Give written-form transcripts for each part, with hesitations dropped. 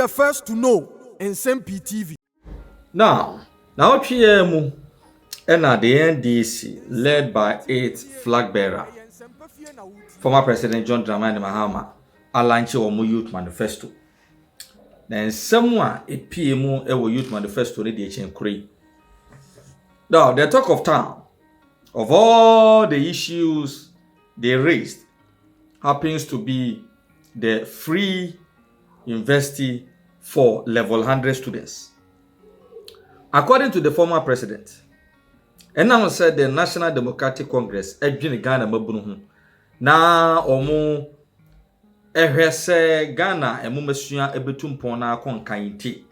the first to know Nsem-Pii TV. Now PM and the NDC, led by 8th flag bearer, former President John Dramani Mahama, launched a youth manifesto. Then someone a PMO a youth manifesto radiation crane. Now the talk of town of all the issues they raised happens to be the free university for level 100 students. According to the former president, and now said the National Democratic Congress, Ghana Mabunu, na omo ehwese Ghana emumesua ebetumpona konkainti.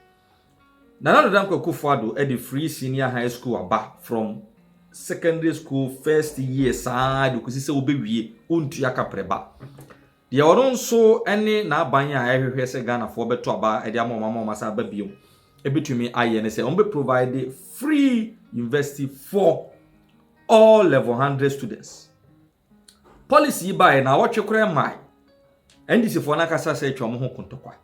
Na na danko kufado e the free senior high school aba from secondary school first year side kusi se obewie ontu akapreba. The oronso ene na abanya ehwese Ghana for beto aba e dia mama masa aba biom. Ebitumi aye say on be provide free university for all level 100 students. Policy by na watch kura mai. NDC for na kasa say twom ho kontokwa.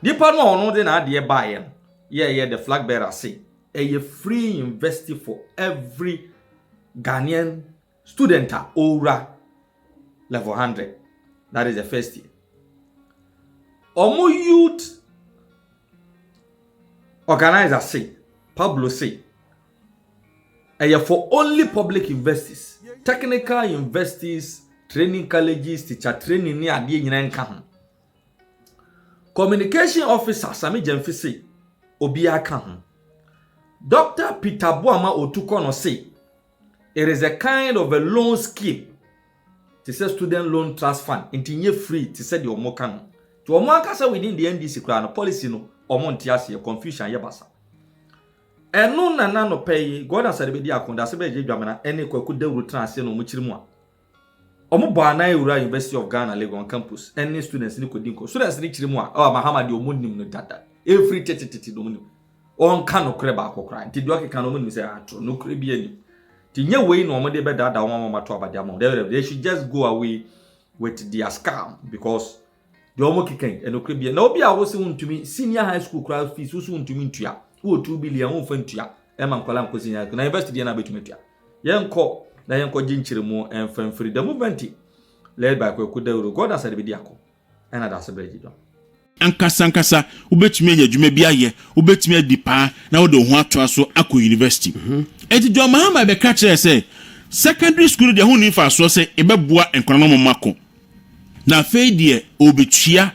Dipa no ono de na ade bae no. Yeah, the flag bearer say a free university for every Ghanaian student over level 100. That is the first year. Omo youth organizer say, Pablo say, for only public universities, technical universities, training colleges, teacher training ni ade nyina nka ho. Communication officer Sami Jemfi say, obi aka ho. Dr. Peter Boama Otukono say, it is a kind of a loan scheme. To say student loan trust fund, intinye free to say the omoka no. To omoka say within the NDC kra policy no, omontiase confusion yebasa. Eno na no pay God answer be dia akonda se be dwamena ene kwaku dawru transe no mu chirimu a. Omo bana ewura University of Ghana Legon campus. Any students ni kodinko. Students ni chirimu a Mahama de omonim no dada. Every tete no mu. On kan no kre ba akokra. Nti do akeka no mu say atro no kre bi ani. Ti nye we no omo de be dada omo mato abada mo. They should just go away with their scam because the omo kiken eno kre bi. Na obi a wo se untumi senior high school crowd fees wo se untumi ntua. Wo 2 billion wo fantua. Ema nkwala nkosi nya. Na university na betumi tua. Yenko na yenko ginchiremu enfamfiri the movement led by Kwaku Dawuro God has said be diako. Ena da sebreji do. Ankasa ubetumi anya dwuma bi aye ubetumi adipa na wo de ho atoa so akọ university. Enti John Mahama be ka kire say secondary school de ho ni fa so say ebeboa enkono no mako. Na fe de obetua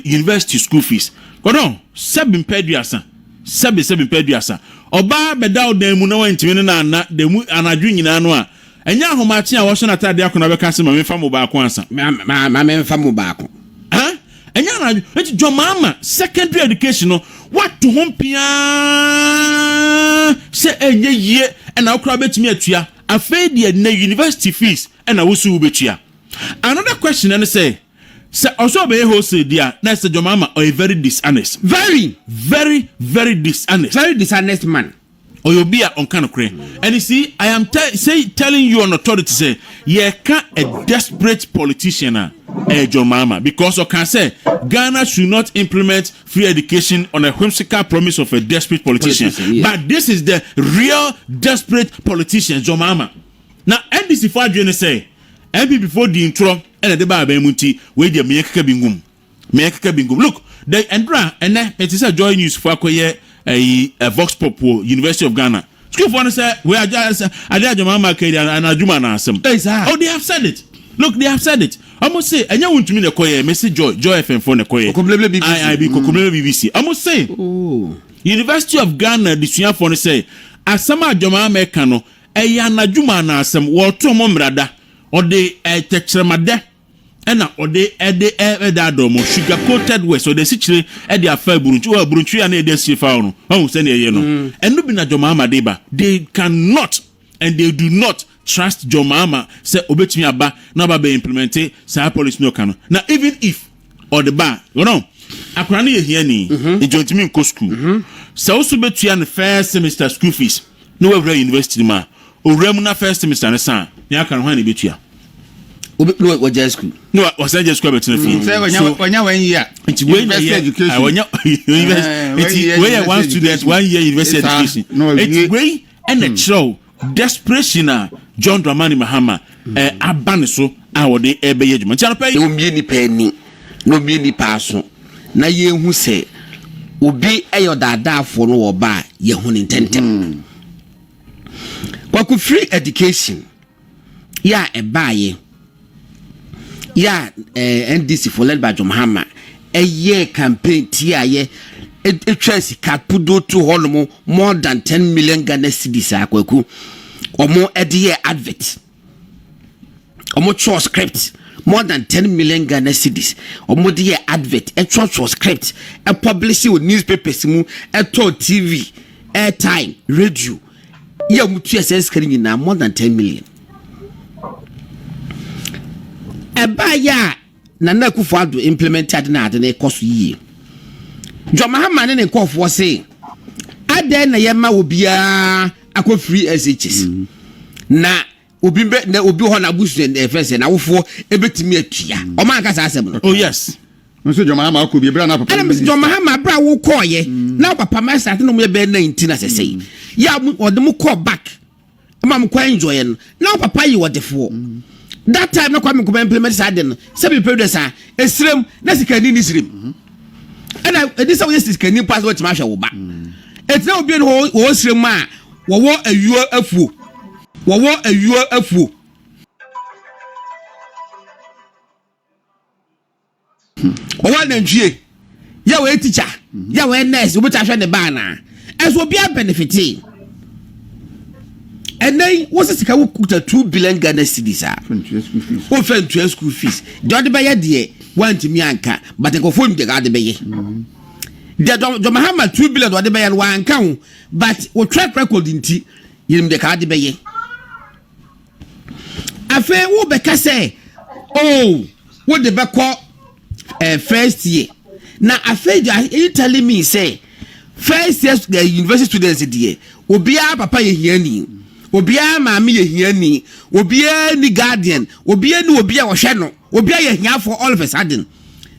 university school fees. Kono 7 peduasa. 7 peduasa. Oba beda odan mu na wantimi na na de mu anadwu nyina no a enya ahomache a wo so na tade akona be ka se ma me fa mo ba ko ansa ma me fa mo ba ko ha enya na eti John Mahama secondary education no what to hom pia se enye yie na okra betimi atua afei de na university fees na wo su betua. Another question and say also be hosted dia na say John Mahama are very dishonest, very dishonest, very dishonest man. Or you be on kind of crane. And you see, I am telling you on authority say, you can't a desperate politician, John Mahama, because you can say Ghana should not implement free education on a whimsical promise of a desperate politician. Yeah. But this is the real desperate politician, John Mahama. Now, NDC for you say, MP before the intro, and the Baba Munti, where the Mekaka Bingum. Look, the Andra and it is a joy news for a Vox Pop University of Ghana. School for say we are just John Mahama and Ajuma na asem. Oh, they have said it. Look, they have said it. I must say, and you want to me the koye message Joy FM for the koye. Kokomlele BBC. I must say, University of Ghana the suya for say asama John Mahama kano na Ajuma na asem wo to mo mrada or the techremade ena ode domo sugar coated west so the sichire the affair burunchu ya na ede sifa no ho se na ye no eno bi na John Mahama deba they cannot and they do not trust John Mahama say obetimi aba na ba be implement say policy no kano na even if or the bar you know akura na ye hia ni e jontimi nko school so so betua na first semester school fees no we university ma owura mu na first semester na san ya kan ho na betua obi no waja school no was just school between fee say onya 1 year university education onya university we one student 1 year university education it's way and the show desperation John Dramani Mahama abane so a wo de ebe yedwuma ntia no pay no mie ni pani no mie ni paso na ye hu se obi eyo daadaafo no wo ba ye hu ni tentem kwaku free education ya ebaye ya NDC for led by John Mahama eye campaign tiaye etwesi kapudo to holomo more than 10 million Ghana cedis akwaku omo ediye advert omo cho script more than 10 million Ghana cedis omo de advert e cho script e publish with newspapers mu e to TV airtime radio ya mutu SS screen na more than 10 million ebaya na Akufo-Addo implemented na ade na ekoso yi John Mahama ne nkofo say ade na yema obia akọ free SHS na obi ho na busu na efese na wofo ebetimi atua o man ka sa asem no oh yes Mr. John Mahama ko bi bra na papa Mr. John Mahama bra wo koye na papa ma start no me be 19 asese ya odem call back mam ko enjoy no na papa yi wodefo that time na kwa me ko implement sa den se be producer esrem na sika ni srem ana edisa wo sika ni pass what ma hwe wo ba etina obi no wo srem a wo ayuo afuo owa na ntwie ya we teacher ya we nurse obi ta hwe ne ba na eso obi a benefit and then what's the sika wo kuta 2 billion Ghana cedis a o fan school fees the other buy there want me anka but go phone the other buy the John Mahama 2 billion the other buy one count but o track record nti yim the card buy afa wo be ka say oh what the be call first year na afa you telling me say first year the university students there obia papa ye hiani obia maami ye hiani obia ni guardian obia ni obia wo hwe no obia ye hia for all of a sudden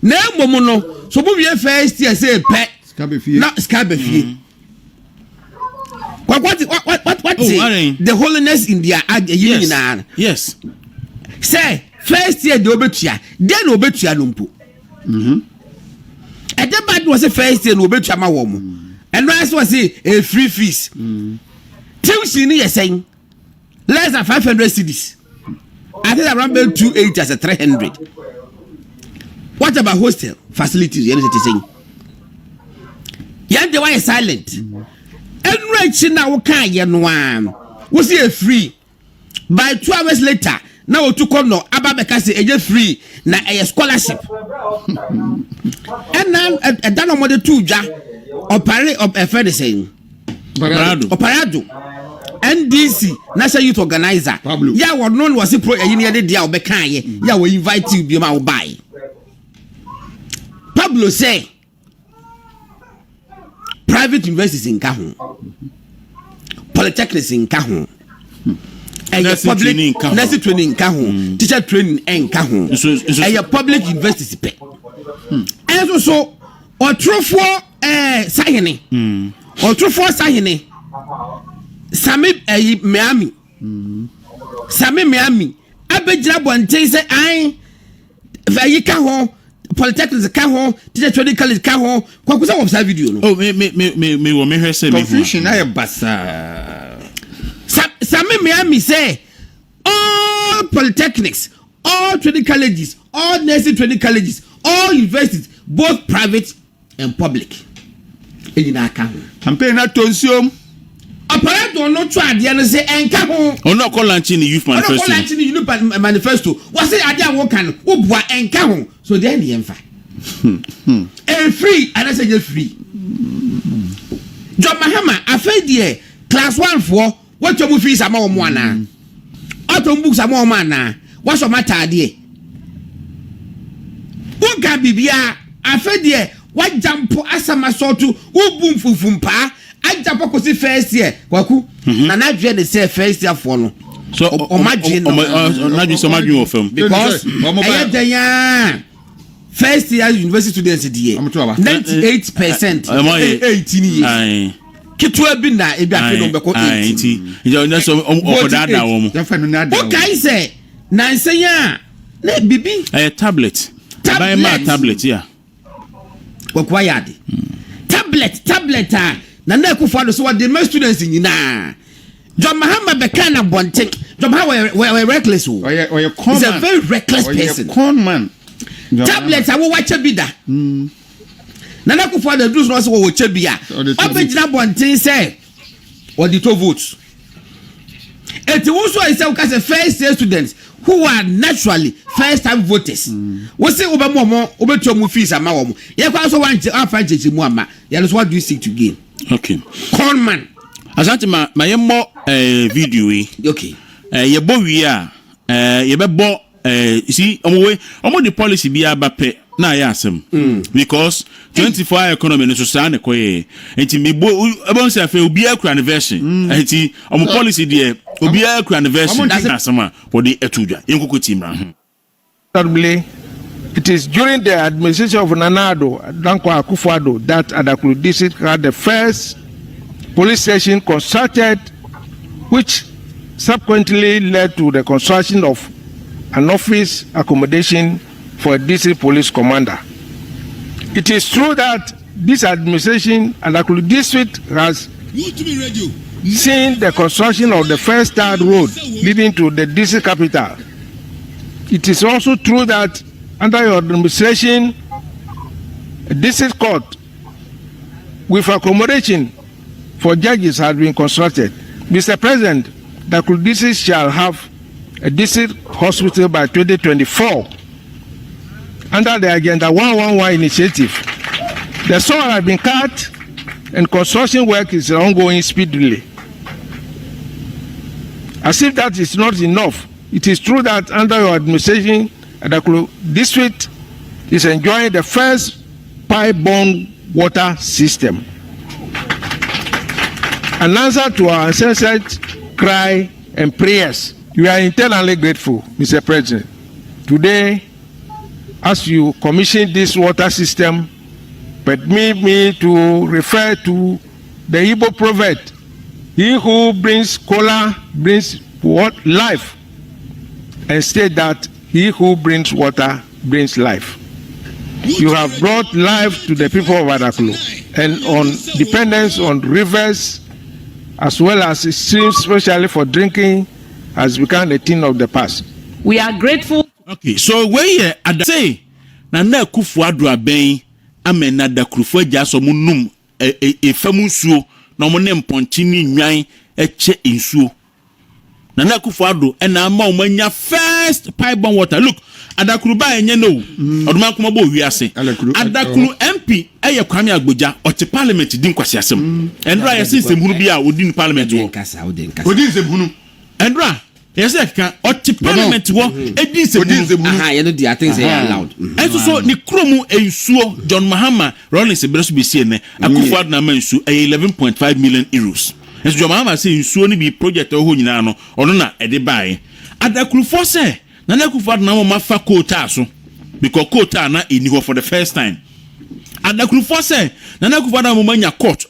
na momo no so bo wie first year say pe na skabefie what the holiness in their union yes say first year the obetua then obetua no mpo at the bad was the first year no obetua ma wo mo and rice was a free fees tuition ni saying less than 500 cedis I think around 280 as a 300 what about hostel facilities you know what saying the why silent and right now we can ye no we see a free by 2 hours later now to come no ababeka say e free na a scholarship and now that no more the two ja operate of a friend saying Oparado NDC National Youth Organizer ya wo no was pro engineer de dia obeka ye ya we invite you bi ma wo buy Pablo say private universities in Kahun polytechnics in Kahun public nursing training in Kahun teacher training in Kahun public universities pe and so otrofo sayene otrofo sayene Sami Miami abejira bonten say ai vayi ka ho polytechnics ka ho teacher training college ka ho kwakusa wo sa video no oh me wo me hwe say me confusion na basa Sami Miami say all polytechnics all training colleges all nursing training colleges all universities both private and public ejina ka ho campaign na tonsiom Operado no to ade no say enka ho ono call launching the youth manifesto ono call launching the youth manifesto what say ade an wo kan wo bua enka ho so then the enfa free and I say free John Mahama afedie class 1 for what you fees ama wo mo ana auto books ama wo ana what so matter ade wo ga bibia afedie what jump asama so to wo bum fufumpa ajapo ko si first year kwaku na na dwe ne say first year for no So imagine of him because first year university students there 98% 18 years. Kitwa bi na ebi akedo mbeko 18. You know so okodada wo mo. Okay say na nsenya na bibi tablet. Buy my tablet yeah. Required. Tablet na kufa do so what the most students nyina. John Mahama bekana bonten. John Mahama we reckless o. He's a very reckless person. Con man. Tablet I will watch a bida. Nana kufa the do so wo che bia. Obegina bonten say or the 2 votes. It also is a first year students who are naturally first time voters. We say obemomo obetu mu fees ama wo mo. Ye kwa so wan afa chechi mu ama. Yes, what do you seek to gain? Okay. Con man. Asante ma yemmo video yi. Okay. Ye bo wi a ye be bo see omo the policy bi abape na ya asem because 24-hour economy no so sa na koye enti me bo ebon se afa obi akura anniversary enti omo policy there obi akura anniversary that's asema for the etudwa enkoko timra it is during the administration of Nanado Danko Akufo-Addo that Adaklu district had the first police station constructed, which subsequently led to the construction of an office accommodation for a district police commander. It is true that this administration and Akulu district has seen the construction of the first third road leading to the district capital. It is also true that under your administration, a district court with accommodation for judges has been constructed. Mr. President, the Akulu district shall have a district hospital by 2024 under the Agenda 111 initiative. The soil has been cut and construction work is ongoing speedily. As if that is not enough, it is true that under your administration, the district is enjoying the first pipe-borne water system. An answer to our ancestors' cry and prayers. We are eternally grateful, Mr. President. Today, as you commission this water system, permit me to refer to the Igbo proverb, he who brings cola brings life, and state that he who brings water brings life. You have brought life to the people of Adaklu, and on dependence on rivers as well as streams, especially for drinking, has become a thing of the past. We are grateful. Okay, so where you say na Akufo-Addo aben amen na dakrufo agya so munum efamu nsuo na mo ne mponchi ni nwan eche nsuo na Akufo-Addo na ama omanya first pipe-borne water. Look, Adakuru ba enye no oduma kuma bo wiase Adakuru MP eye Kwame Agboja oti parliament din kwase asem endra yesi nsebunu bi a odi ni parliament wo odi nsebunu endra yesi ka oti parliament wo edi nsebunu aha ye no di things they are allowed enso so ni kromu ensuo John Mahama Rollins bereso be sie ne Akufo-Addo na mansu 11.5 million euros enso John Mahama say ensuo ni bi project ho nyina no ono na ede bae Adakuru for say na Akufo-Addo na mo mafa quota so because quota na eni for the first time Adakuru for say na Akufo-Addo mo manya court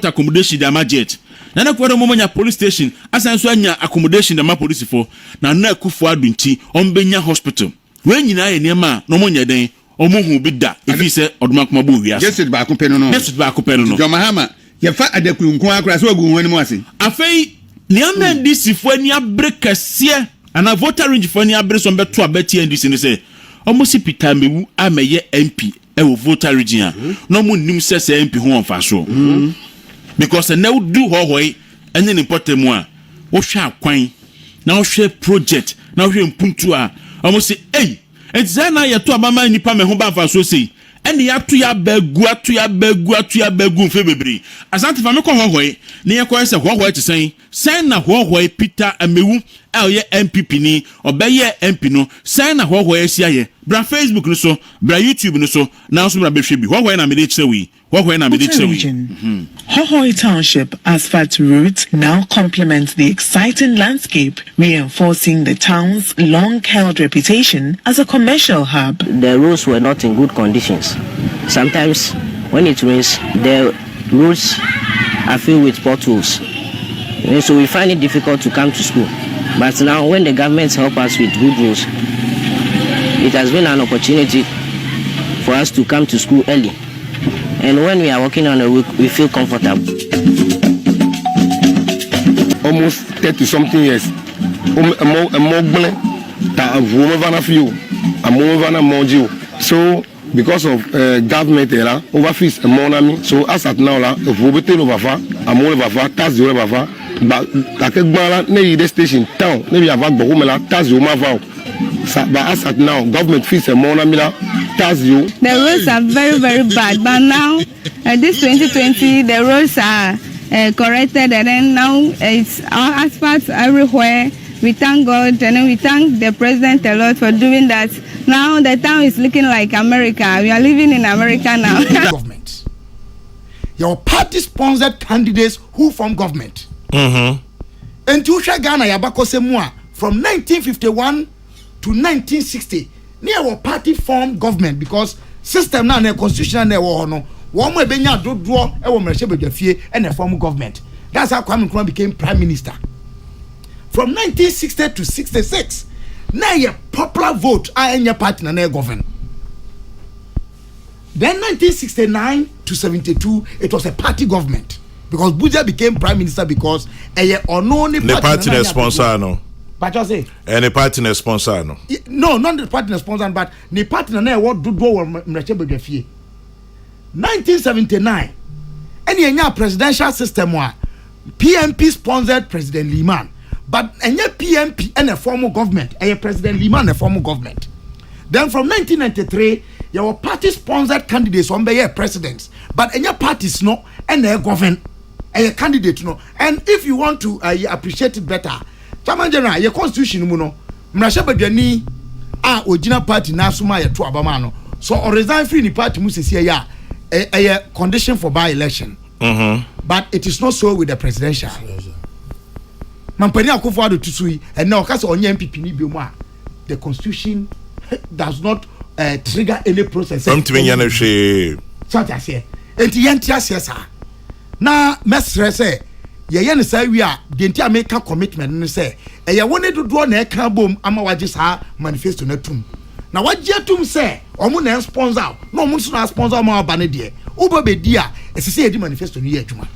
accommodation da budget na Akufo-Addo mo manya police station asan so anya accommodation da police for na Akufo-Addo nti ombenya hospital we nyina ye niam no mo nya den omohu bi da efi se oduma kuma bo wiase just ba akopeno no John Mahama ye fa Adakuru nko akura so agu hwani mu ase afei niam ndc fo ani abrekase ana voter range for any abreso beto abeti ndc ni say almost Peter Mewu ameye MP e wo voter region no mo nim se MP ho onfa so because na wo do hohoi ene ni potemu a wo hwe akwan na wo hwe project na wo hwe mpuntu a almost say na ye to abama nipa me ho ba fa so sei ene ya to ya bagu mfe bebre asante fa me ko hohoi ne ye ko se hohoi te sen na hohoi Peter Mewu ye MPP ni obeye MP no sen na hohoi asia ye bra Facebook no so, bra YouTube no so, now so bra behwe bi. Why na me dey kire we? Why na me dey kire we? Hohoe Township asphalt route now complements the exciting landscape, reinforcing the town's long-held reputation as a commercial hub. The roads were not in good conditions. Sometimes when it rains, the roads are filled with potholes. And so we find it difficult to come to school. But now when the government help us with good roads, it has been an opportunity for us to come to school early. And when we are working on a week, we feel comfortable. Almost 30-something years. So, because of government overfees a monami, so as at now, if we be over, I'm all over, tax the over, but like a bala, maybe the station town, maybe I've got Bohumela, tax you mavo. But as at now, government fees a monami, tax you. The roads are very, very bad, but now, this 2020, the roads are corrected, and then now it's our asphalt everywhere. We thank God, and then we thank the president a lot for doing that. Now the town is looking like America. We are living in America now. Government. Your party-sponsored candidates who form government. And Tusha Ghana Yabako Semua from 1951 to 1960. Near our party formed government because system now na constitution na wo no. One more benya do e wo mrehye bedwafie and a form government. That's how Kwame Nkrumah became prime minister. From 1960 to 66. Now your popular vote in your party na govern. Then 1969 to 72 it was a party government because Buja became prime minister because a unknown party na sponsor no. But you say any party na sponsor no. No, not the party na sponsor but the party na what do mreche bedwafie. 1979 any enya presidential system wa PMP sponsored President Liman. But any PMP and a formal government, a President Liman, a formal government. Then from 1993, your party sponsored candidates on the presidents. But any parties no, and they govern a candidate no. And if you want to appreciate it better, Chairman General, your constitution muno, mrashabadani original party na suma ya tu abamano. So or resign free ni party musisi ya a condition for by-election. But it is not so with the presidential. Mampani Akufo-Addo tusui and now kasi onye MPP ni bioma. The constitution does not trigger any process. Such as here. Enti yentia siasa. Na mesre say ye ne say wi a denti America commitment ne say ye woni dodo na e kan bom ama waje sa manifesto na tum. Na waje tum say omo na sponsor na omo so na sponsor ma ba ne de. Uba be dia esese ye di manifesto ni ye adwuma.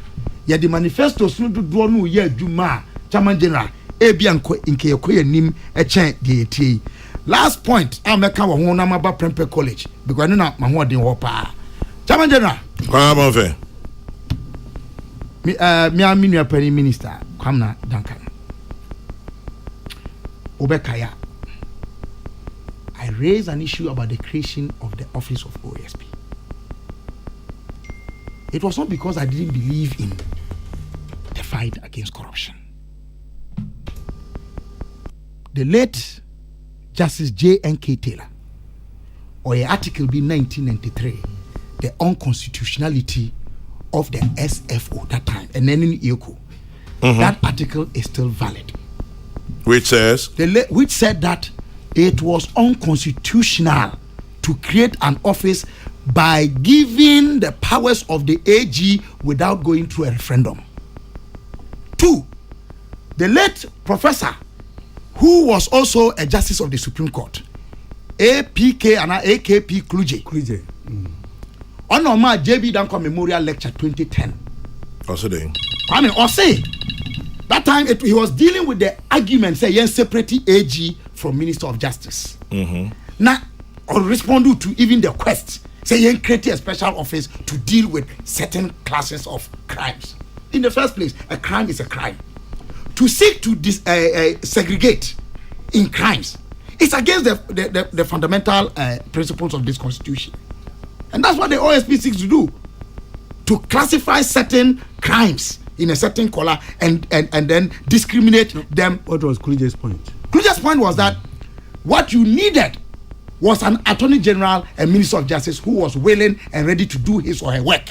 Ye di manifesto so dodo no ye adwuma. Chairman General, Ebianko inke yakoye nim echen de etie. Last point, I make our home number Prempeh College because no na maho den ho pa. Chairman General. Kwa ba fe. Me aminu Prime Minister Kwamna Duncan. Obekaya. I raised an issue about the creation of the office of OSP. It was not because I didn't believe in the fight against corruption. The late Justice J.N.K. Taylor, or an article be 1993, the unconstitutionality of the SFO that time, and then in ECO, that article is still valid. Which says? Which said that it was unconstitutional to create an office by giving the powers of the AG without going through a referendum. 2, the late professor who was also a justice of the Supreme Court, APK and AKP Kluje. On my JB Danko Memorial Lecture 2010. Also then. I mean, that time he was dealing with the argument say yes, separate AG from Minister of Justice. Now, or respond to even the quest say you create a special office to deal with certain classes of crimes. In the first place, a crime is a crime. To seek to segregate in crimes, it's against the fundamental principles of this constitution, and that's what the OSP seeks to do, to classify certain crimes in a certain color and then discriminate them. What was Kluge's point? Kluge's point was that what you needed was an attorney general and minister of justice who was willing and ready to do his or her work.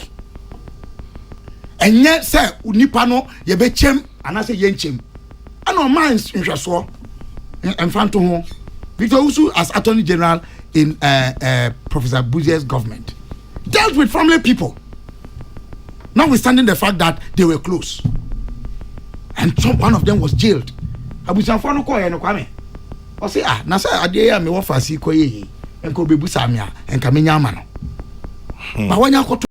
And yet, sir, Unipano, Yebechem, and I say Yenchem. I know mine's in Shaswa and Fantomo. Victor Usu as attorney general in Professor Buzier's government dealt with family people, notwithstanding the fact that they were close. And one of them was jailed. Abusanfano ko no kwame. O say na say ade ya me wo fa si ko ye en ko bebusa me a en ka menya ama no. Ba wanya